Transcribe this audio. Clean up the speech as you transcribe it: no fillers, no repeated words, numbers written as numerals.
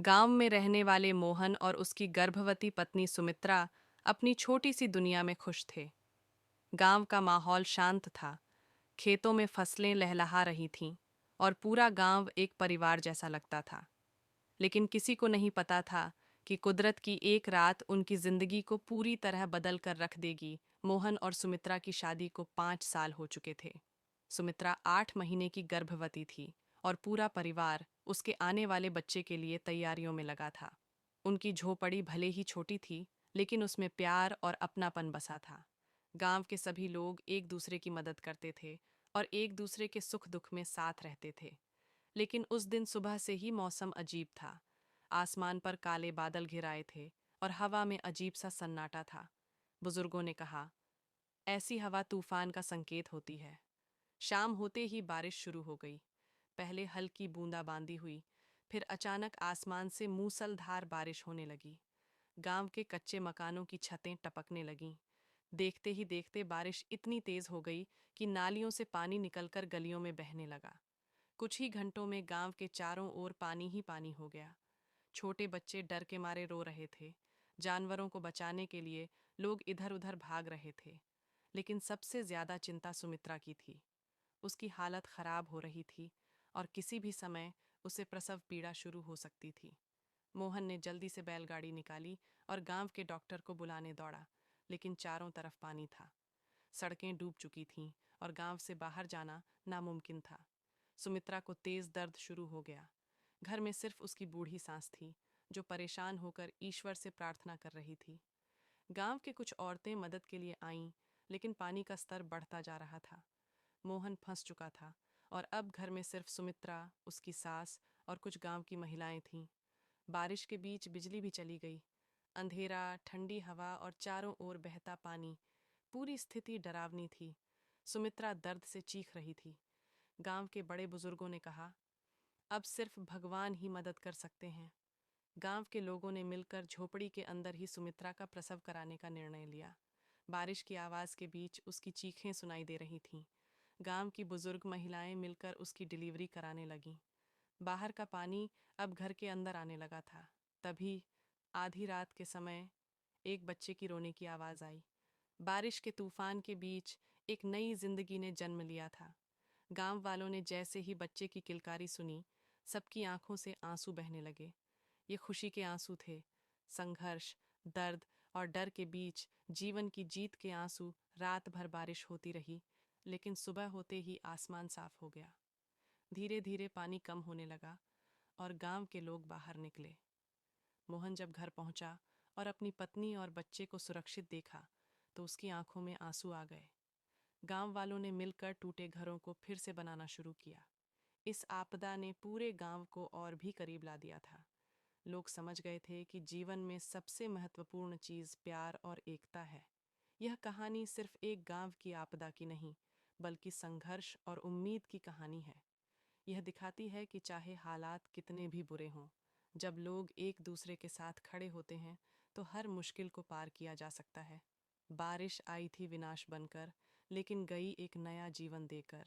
गांव में रहने वाले मोहन और उसकी गर्भवती पत्नी सुमित्रा अपनी छोटी सी दुनिया में खुश थे। गांव का माहौल शांत था। खेतों में फसलें लहलहा रही थीं और पूरा गांव एक परिवार जैसा लगता था। लेकिन किसी को नहीं पता था कि कुदरत की एक रात उनकी जिंदगी को पूरी तरह बदल कर रख देगी। मोहन और सुमित्रा की शादी को 5 साल हो चुके थे। सुमित्रा 8 महीने की गर्भवती थी और पूरा परिवार उसके आने वाले बच्चे के लिए तैयारियों में लगा था। उनकी झोपड़ी भले ही छोटी थी, लेकिन उसमें प्यार और अपनापन बसा था। गांव के सभी लोग एक दूसरे की मदद करते थे और एक दूसरे के सुख दुख में साथ रहते थे। लेकिन उस दिन सुबह से ही मौसम अजीब था। आसमान पर काले बादल घिराए थे और हवा में अजीब सा सन्नाटा था। बुजुर्गों ने कहा, ऐसी हवा तूफान का संकेत होती है। शाम होते ही बारिश शुरू हो गई। पहले हल्की बूंदाबांदी हुई, फिर अचानक आसमान से मूसलधार बारिश होने लगी। गांव के कच्चे मकानों की छतें टपकने लगीं। देखते ही देखते बारिश इतनी तेज हो गई कि नालियों से पानी निकलकर गलियों में बहने लगा। कुछ ही घंटों में गांव के चारों ओर पानी ही पानी हो गया। छोटे बच्चे डर के मारे रो रहे थे। जानवरों को बचाने के लिए लोग इधर उधर भाग रहे थे। लेकिन सबसे ज्यादा चिंता सुमित्रा की थी। उसकी हालत खराब हो रही थी और किसी भी समय उसे प्रसव पीड़ा शुरू हो सकती थी। मोहन ने जल्दी से बैलगाड़ी निकाली और गांव के डॉक्टर को बुलाने दौड़ा। लेकिन चारों तरफ पानी था। सड़कें डूब चुकी थीं और गांव से बाहर जाना नामुमकिन था। सुमित्रा को तेज दर्द शुरू हो गया। घर में सिर्फ उसकी बूढ़ी सास थी, जो परेशान होकर ईश्वर से प्रार्थना कर रही थी। गांव के कुछ औरतें मदद के लिए आईं, लेकिन पानी का स्तर बढ़ता जा रहा था। मोहन फंस चुका था और अब घर में सिर्फ सुमित्रा, उसकी सास और कुछ गांव की महिलाएं थीं। बारिश के बीच बिजली भी चली गई। अंधेरा, ठंडी हवा और चारों ओर बहता पानी, पूरी स्थिति डरावनी थी। सुमित्रा दर्द से चीख रही थी। गांव के बड़े बुजुर्गों ने कहा, अब सिर्फ भगवान ही मदद कर सकते हैं। गांव के लोगों ने मिलकर झोपड़ी के अंदर ही सुमित्रा का प्रसव कराने का निर्णय लिया। बारिश की आवाज के बीच उसकी चीखें सुनाई दे रही थीं। गांव की बुजुर्ग महिलाएं मिलकर उसकी डिलीवरी कराने लगीं। बाहर का पानी अब घर के अंदर आने लगा था। तभी आधी रात के समय एक बच्चे की रोने की आवाज आई। बारिश के तूफान के बीच एक नई जिंदगी ने जन्म लिया था। गांव वालों ने जैसे ही बच्चे की किलकारी सुनी, सबकी आंखों से आंसू बहने लगे। ये खुशी के आंसू थे। संघर्ष, दर्द और डर के बीच जीवन की जीत के आंसू। रात भर बारिश होती रही, लेकिन सुबह होते ही आसमान साफ हो गया। धीरे धीरे पानी कम होने लगा और गांव के लोग बाहर निकले। मोहन जब घर पहुंचा और अपनी पत्नी और बच्चे को सुरक्षित देखा, तो उसकी आंखों में आंसू आ गए। गांव वालों ने मिलकर टूटे घरों को फिर से बनाना शुरू किया। इस आपदा ने पूरे गांव को और भी करीब ला दिया था। लोग समझ गए थे कि जीवन में सबसे महत्वपूर्ण चीज प्यार और एकता है। यह कहानी सिर्फ एक गांव की आपदा की नहीं, बल्कि संघर्ष और उम्मीद की कहानी है। यह दिखाती है कि चाहे हालात कितने भी बुरे हों, जब लोग एक दूसरे के साथ खड़े होते हैं, तो हर मुश्किल को पार किया जा सकता है। बारिश आई थी विनाश बनकर, लेकिन गई एक नया जीवन देकर।